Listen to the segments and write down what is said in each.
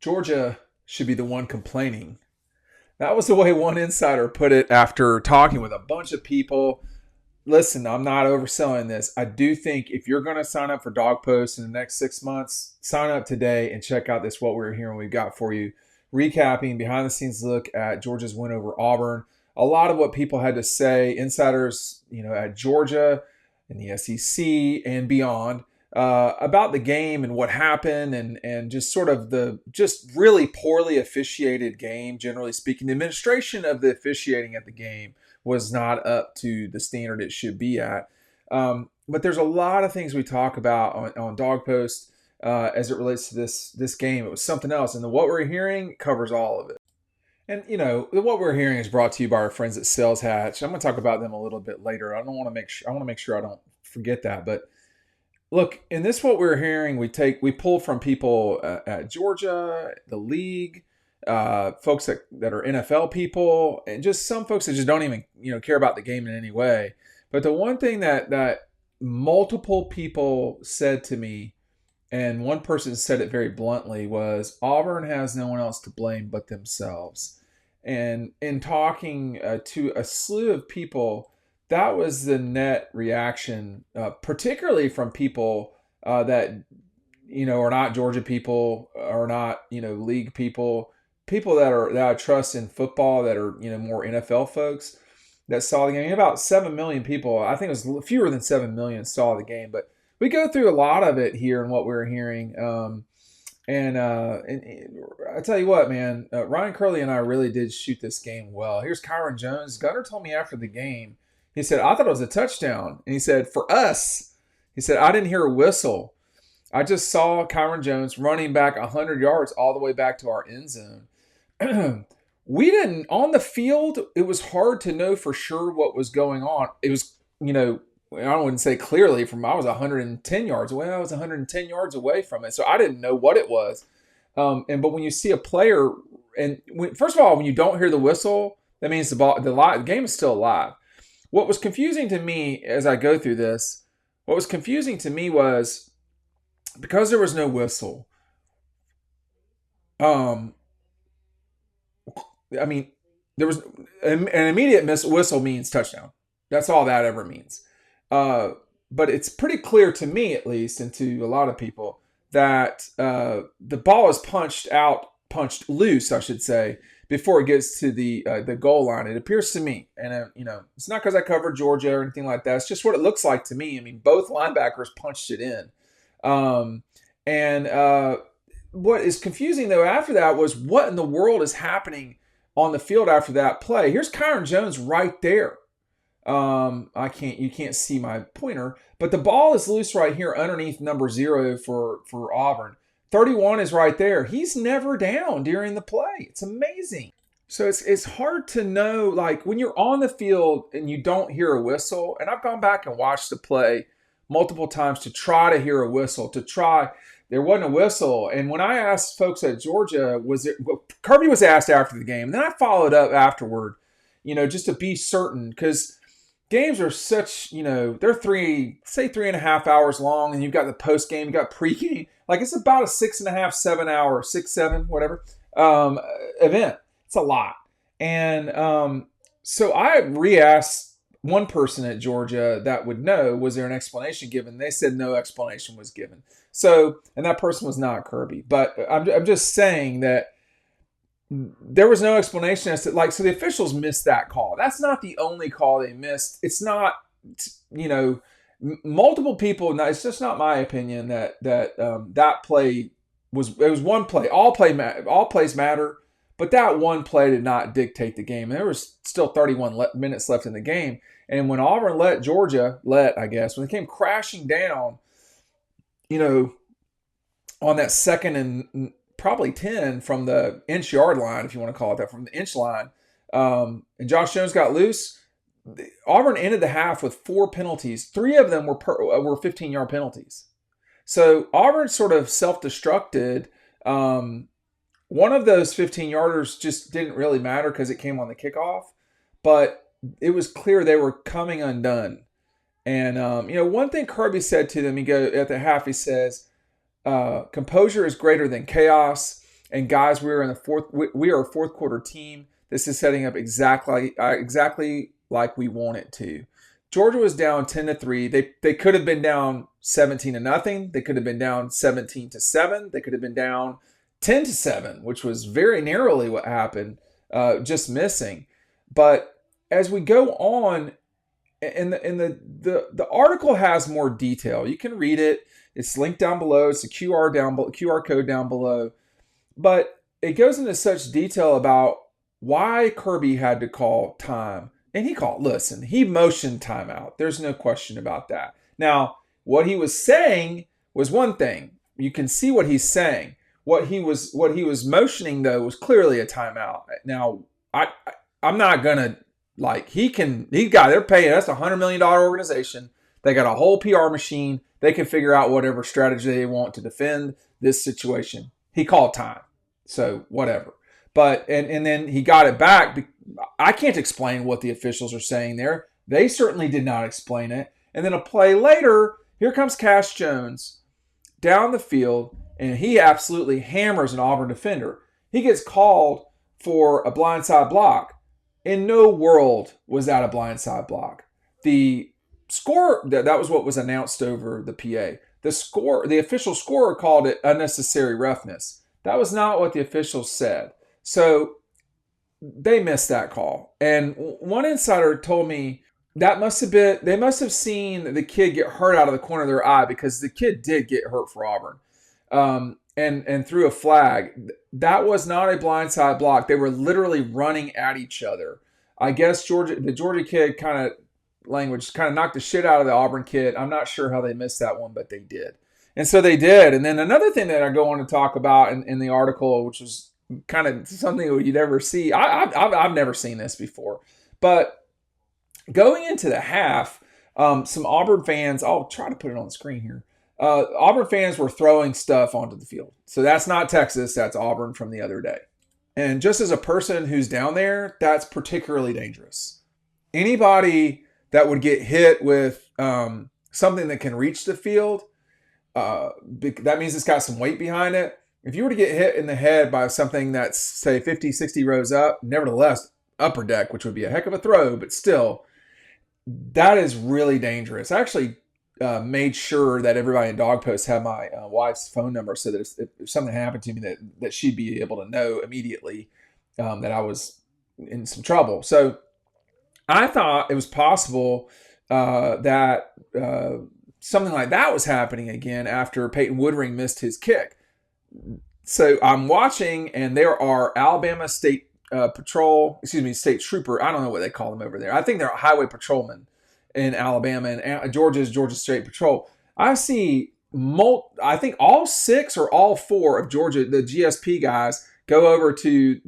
Georgia should be the one complaining. That was the way one insider put it after talking with a bunch of people. Listen, I'm not overselling this. I do think if you're going to sign up for Dog Post in the next 6 months, sign up today and check out this What We're Hearing we've got for you. Recapping, behind the scenes look at Georgia's win over Auburn. A lot of what people had to say, insiders, at Georgia, in the SEC and beyond, about the game and what happened and just sort of the just really poorly officiated game, generally speaking. The administration of the officiating at the game was not up to the standard it should be at. But there's a lot of things we talk about on Dog Post as it relates to this game. It was something else. And What We're Hearing covers all of it. And, What We're Hearing is brought to you by our friends at Sales Hatch. I'm going to talk about them a little bit later. I want to make sure I don't forget that. But look, in this What We're Hearing, we pull from people at Georgia, the league, folks that are NFL people, and just some folks that just don't even care about the game in any way. But the one thing that multiple people said to me, and one person said it very bluntly, was Auburn has no one else to blame but themselves. And in talking to a slew of people, that was the net reaction, particularly from people that are not Georgia people, or not league people that I trust in football, that are more NFL folks that saw the game. About 7 million people, I think it was fewer than 7 million, saw the game. But we go through a lot of it here in What We're Hearing. And I tell you what, man, Ryan Curley and I really did shoot this game well. Here's Kyron Jones. Gunner told me after the game, he said, I thought it was a touchdown. And he said, for us, he said, I didn't hear a whistle. I just saw Kyron Jones running back 100 yards all the way back to our end zone. We didn't, on the field, it was hard to know for sure what was going on. It was, I wouldn't say clearly I was 110 yards away. I was 110 yards away from it. So I didn't know what it was. But when you see a player, first of all, when you don't hear the whistle, that means the game is still alive. What was confusing to me as I go through this, was because there was no whistle. There was an immediate whistle means touchdown. That's all that ever means. But it's pretty clear to me, at least, and to a lot of people, that the ball is punched loose, I should say, before it gets to the goal line. It appears to me, and it's not because I covered Georgia or anything like that. It's just what it looks like to me. I mean, both linebackers punched it in. What is confusing though after that was what in the world is happening on the field after that play. Here's Kyron Jones right there. You can't see my pointer, but the ball is loose right here underneath number 0 for Auburn. 31 is right there. He's never down during the play. It's amazing. So it's hard to know, like when you're on the field and you don't hear a whistle, and I've gone back and watched the play multiple times to try to hear a whistle, there wasn't a whistle. And when I asked folks at Georgia, Kirby was asked after the game, and then I followed up afterward, just to be certain, because games are such, they're 3.5 hours long, and you've got the post game, you got pre-game. Like it's about a 6.5, 7 hour, 6, 7, whatever, event. It's a lot. And so I re-asked one person at Georgia that would know, was there an explanation given? They said no explanation was given. So, and that person was not Kirby. But I'm just saying that there was no explanation as to, so the officials missed that call. That's not the only call they missed. It's not, multiple people, it's just not my opinion that play it was one play. All plays matter, but that one play did not dictate the game. And there was still 31 minutes left in the game. And when Auburn when they came crashing down, on that second and probably 10 from the inch yard line, if you want to call it that, from the inch line, and Josh Jones got loose, Auburn ended the half with 4 penalties. 3 of them were 15-yard penalties. So Auburn sort of self-destructed. One of those 15-yarders just didn't really matter because it came on the kickoff, but it was clear they were coming undone. And, one thing Kirby said to them, at the half, he says, composure is greater than chaos. And guys, we are a fourth quarter team. This is setting up exactly like we want it to. Georgia was down 10-3. They could have been down 17-0. They could have been down 17-7. They could have been down 10-7, which was very narrowly what happened, just missing. But as we go on, and the article has more detail. You can read it. It's linked down below. It's a QR code down below. But it goes into such detail about why Kirby had to call time. And he motioned timeout. There's no question about that. Now, what he was saying was one thing. You can see what he's saying. What he was motioning, though, was clearly a timeout. Now, I'm not going to, they're paying, that's a $100 million organization. They got a whole PR machine. They can figure out whatever strategy they want to defend this situation. He called time. So whatever. But, and then he got it back. I can't explain what the officials are saying there. They certainly did not explain it. And then a play later, here comes Cash Jones down the field, and he absolutely hammers an Auburn defender. He gets called for a blindside block. In no world was that a blindside block. The score, that was what was announced over the PA. The official scorer called it unnecessary roughness. That was not what the officials said. So they missed that call. And one insider told me they must have seen the kid get hurt out of the corner of their eye, because the kid did get hurt for Auburn. And threw a flag. That was not a blindside block. They were literally running at each other. I guess the Georgia kid kind of knocked the shit out of the Auburn kid. I'm not sure how they missed that one, but they did. And so they did. And then another thing that I go on to talk about in the article, which was kind of something you'd never see. I've never seen this before. But going into the half, some Auburn fans, I'll try to put it on the screen here. Auburn fans were throwing stuff onto the field. So that's not Texas, that's Auburn from the other day. And just as a person who's down there, that's particularly dangerous. Anybody that would get hit with something that can reach the field, that means it's got some weight behind it. If you were to get hit in the head by something that's, say, 50, 60 rows up, nevertheless, upper deck, which would be a heck of a throw, but still, that is really dangerous. I actually made sure that everybody in Dawg Post had my wife's phone number, so that if something happened to me, that she'd be able to know immediately that I was in some trouble. So I thought it was possible that something like that was happening again after Peyton Woodring missed his kick. So I'm watching, and there are Alabama State State Trooper. I don't know what they call them over there. I think they're highway patrolmen in Alabama, and Georgia State Patrol. I see, I think all 6 or all 4 of Georgia, the GSP guys, go over to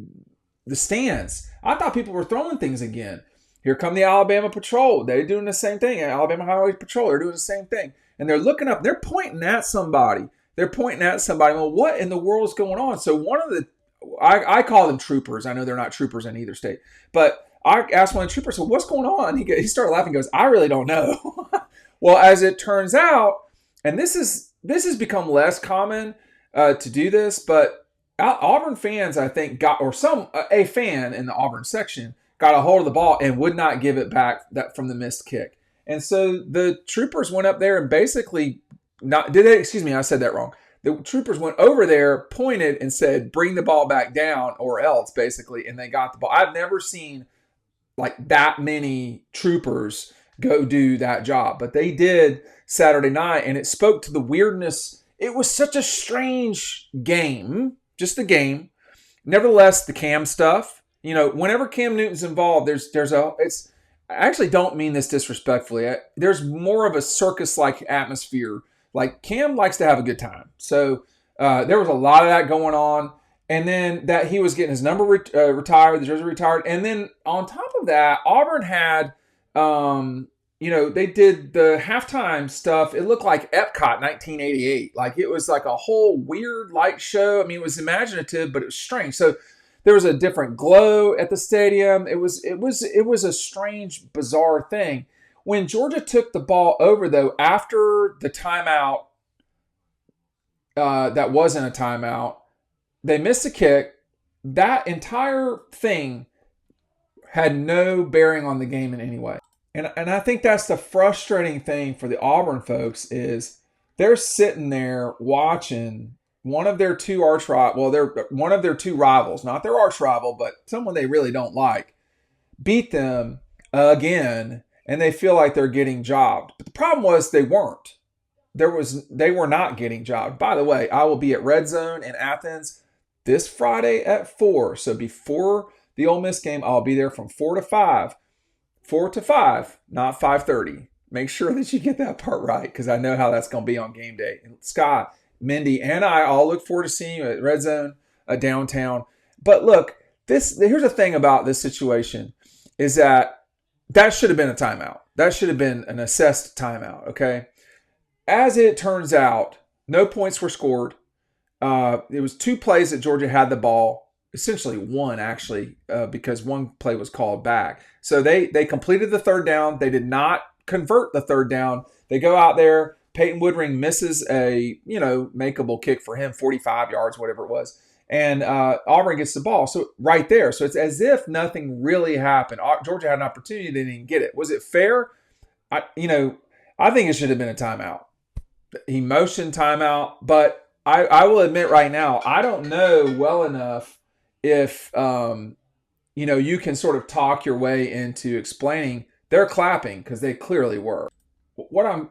the stands. I thought people were throwing things again. Here come the Alabama Patrol. They're doing the same thing. Alabama Highway Patrol, they're doing the same thing. And they're looking up. They're pointing at somebody. Well, what in the world is going on? So one of the, I call them troopers. I know they're not troopers in either state. But I asked one of the troopers, so what's going on? He started laughing and goes, I really don't know. Well, as it turns out, and this has become less common to do this, but Auburn fans, I think, a fan in the Auburn section got a hold of the ball and would not give it back from the missed kick. And so the troopers went up there and basically I said that wrong. The troopers went over there, pointed, and said, bring the ball back down or else, basically, and they got the ball. I've never seen like that many troopers go do that job, but they did Saturday night, and it spoke to the weirdness. It was such a strange game, just a game. Nevertheless, the Cam stuff, whenever Cam Newton's involved, I actually don't mean this disrespectfully. There's more of a circus-like atmosphere. Like, Cam likes to have a good time. So there was a lot of that going on. And then that he was getting his number retired, the jersey retired. And then on top of that, Auburn had, they did the halftime stuff. It looked like Epcot 1988. Like, it was like a whole weird light show. I mean, it was imaginative, but it was strange. So there was a different glow at the stadium. It was a strange, bizarre thing. When Georgia took the ball over, though, after the timeout, that wasn't a timeout, They missed a kick. That entire thing had no bearing on the game in any way. And I think that's the frustrating thing for the Auburn folks is they're sitting there watching one of their two one of their two rivals, not their arch rival, but someone they really don't like, beat them again, and they feel like they're getting jobbed. But the problem was they weren't. They were not getting jobbed. By the way, I will be at Red Zone in Athens this Friday at 4. So before the Ole Miss game, I'll be there from 4 to 5. 4 to 5, not 5:30. Make sure that you get that part right because I know how that's going to be on game day. And Scott, Mindy, and I all look forward to seeing you at Red Zone downtown. But look, here's the thing about this situation is that should have been a timeout. That should have been an assessed timeout, okay? As it turns out, no points were scored. It was 2 plays that Georgia had the ball. Essentially one, actually, because one play was called back. So they completed the third down. They did not convert the third down. They go out there. Peyton Woodring misses a, makeable kick for him, 45 yards, whatever it was. And Auburn gets the ball. So right there. So it's as if nothing really happened. Georgia had an opportunity. They didn't get it. Was it fair? I think it should have been a timeout. He motioned timeout. But I will admit right now, I don't know well enough if, you can sort of talk your way into explaining they're clapping because they clearly were. What I'm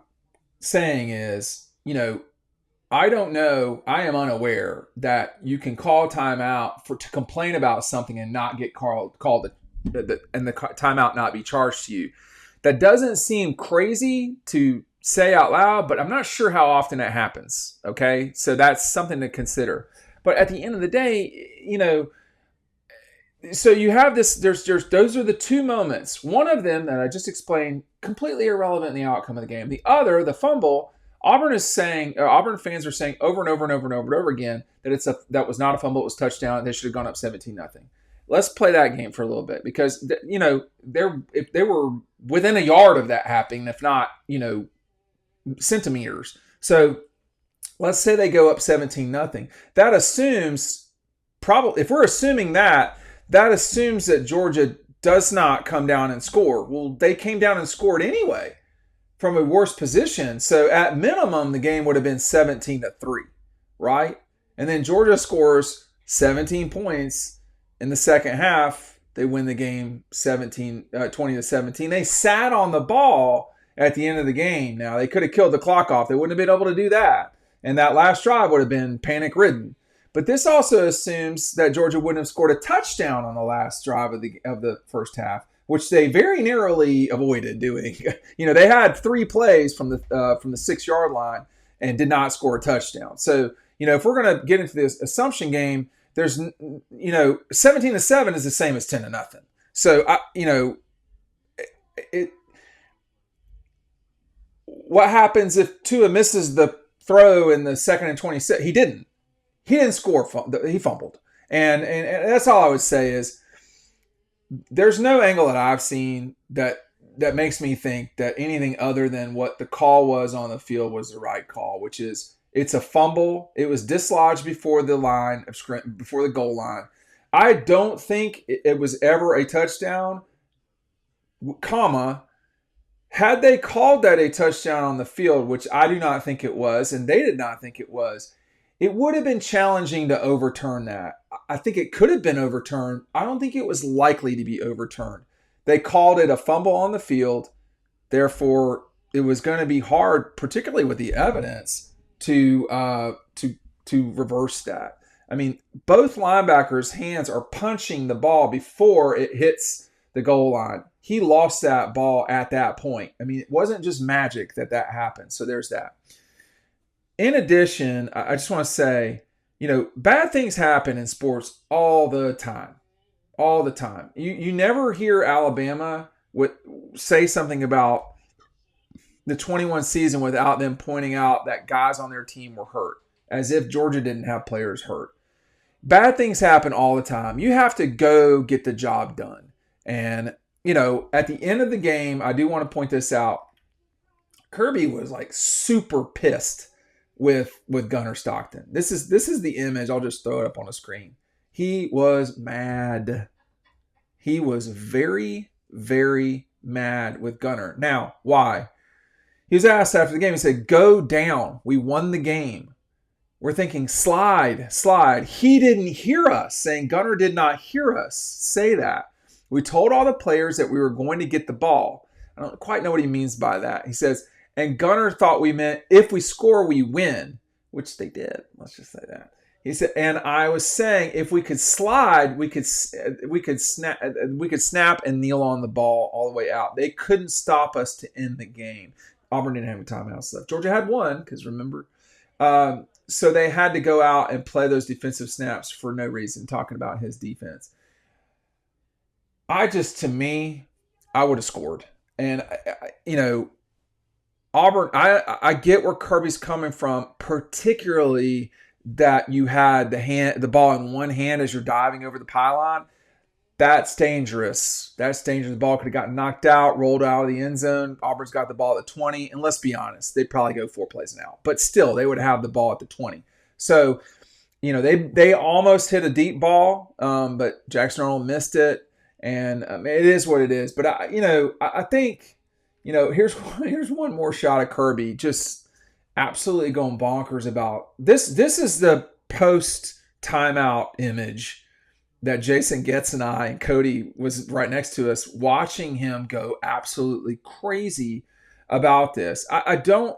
saying is, I don't know. I am unaware that you can call timeout to complain about something and not get called and the timeout not be charged to you. That doesn't seem crazy to say out loud, but I'm not sure how often that happens. Okay. So that's something to consider. But at the end of the day, so you have this, those are the 2 moments. One of them that I just explained, completely irrelevant in the outcome of the game. The other, the fumble, Auburn fans are saying over and over and over and over and over again that that was not a fumble, it was touchdown. They should have gone up 17-0. Let's play that game for a little bit because, if they were within a yard of that happening, if not, centimeters. So let's say they go up 17-0. That assumes if we're assuming that assumes that Georgia does not come down and score. Well, they came down and scored anyway from a worse position. So at minimum, the game would have been 17-3, right? And then Georgia scores 17 points in the second half. They win the game 20-17. They sat on the ball at the end of the game. Now, they could have killed the clock off. They wouldn't have been able to do that. And that last drive would have been panic-ridden. But this also assumes that Georgia wouldn't have scored a touchdown on the last drive of the first half, which they very narrowly avoided doing. They had 3 plays from the 6-yard line and did not score a touchdown. So, if we're going to get into this assumption game, there's 17-7 is the same as 10-0. So, what happens if Tua misses the throw in the 2nd and 26? He didn't score. He fumbled. And that's all I would say is there's no angle that I've seen that makes me think that anything other than what the call was on the field was the right call, which is it's a fumble. It was dislodged before the goal line. I don't think it was ever a touchdown, had they called that a touchdown on the field, which I do not think it was, and they did not think it was, it would have been challenging to overturn that. I think it could have been overturned. I don't think it was likely to be overturned. They called it a fumble on the field. Therefore, it was going to be hard, particularly with the evidence, to reverse that. I mean, both linebackers' hands are punching the ball before it hits the goal line. He lost that ball at that point. I mean, it wasn't just magic that happened. So there's that. In addition, I just want to say, bad things happen in sports all the time. All the time. You never hear Alabama say something about the 21 season without them pointing out that guys on their team were hurt, as if Georgia didn't have players hurt. Bad things happen all the time. You have to go get the job done. And, at the end of the game, I do want to point this out. Kirby was like super pissed with Gunnar Stockton. This is the image. I'll just throw it up on the screen. He was mad. He was very, very mad with Gunnar. Now, why? He was asked after the game, he said, "Go down. We won the game." We're thinking, slide. He didn't hear us, saying Gunnar did not hear us say that. We told all the players that we were going to get the ball. I don't quite know what he means by that. He says, and Gunnar thought we meant if we score, we win, which they did. Let's just say that. He said, and I was saying if we could slide, we could snap and kneel on the ball all the way out. They couldn't stop us to end the game. Auburn didn't have any timeouts left. Georgia had one because remember, so they had to go out and play those defensive snaps for no reason. Talking about his defense, to me, I would have scored, and Auburn. I get where Kirby's coming from, particularly that you had the ball in one hand as you're diving over the pylon. That's dangerous. The ball could have gotten knocked out, rolled out of the end zone. Auburn's got the ball at the 20. And let's be honest, they'd probably go 4 plays and out. But still, they would have the ball at the 20. So, they almost hit a deep ball, but Jackson Arnold missed it. And it is what it is. But, I think, here's one more shot of Kirby just absolutely going bonkers about this. This is the post-timeout image that Jason Getz and I and Cody was right next to us, watching him go absolutely crazy about this. I don't,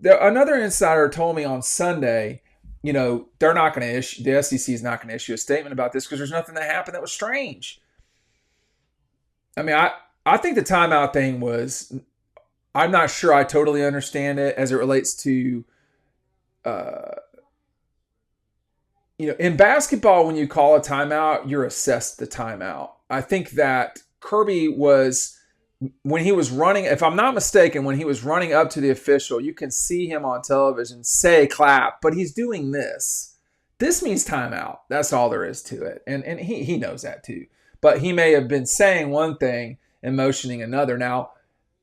another insider told me on Sunday, they're not going to issue, the SEC is not going to issue a statement about this because there's nothing that happened that was strange. I mean, I think the timeout thing was, I'm not sure I totally understand it as it relates to, in basketball, when you call a timeout, you're assessed the timeout. I think that Kirby was, when he was running, if I'm not mistaken, when he was running up to the official, you can see him on television say clap, but he's doing this. This means timeout. That's all there is to it. And he knows that too. But he may have been saying one thing and motioning another. Now,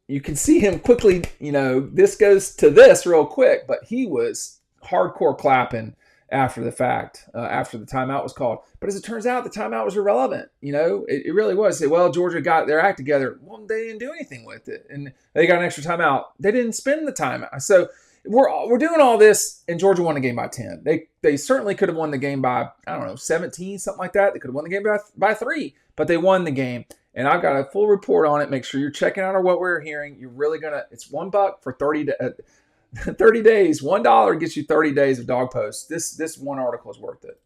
you can see him quickly, this goes to this real quick, but he was hardcore clapping after the fact, after the timeout was called. But as it turns out, the timeout was irrelevant. It really was. Well, Georgia got their act together. Well, they didn't do anything with it. And they got an extra timeout. They didn't spend the timeout. So we're doing all this, and Georgia won the game by 10. They certainly could have won the game by, 17, something like that. They could have won the game by 3, but they won the game. And I've got a full report on it. Make sure you're checking out what we're hearing. You're really it's $1 for 30 days. $1 gets you 30 days of Dawg posts. This one article is worth it.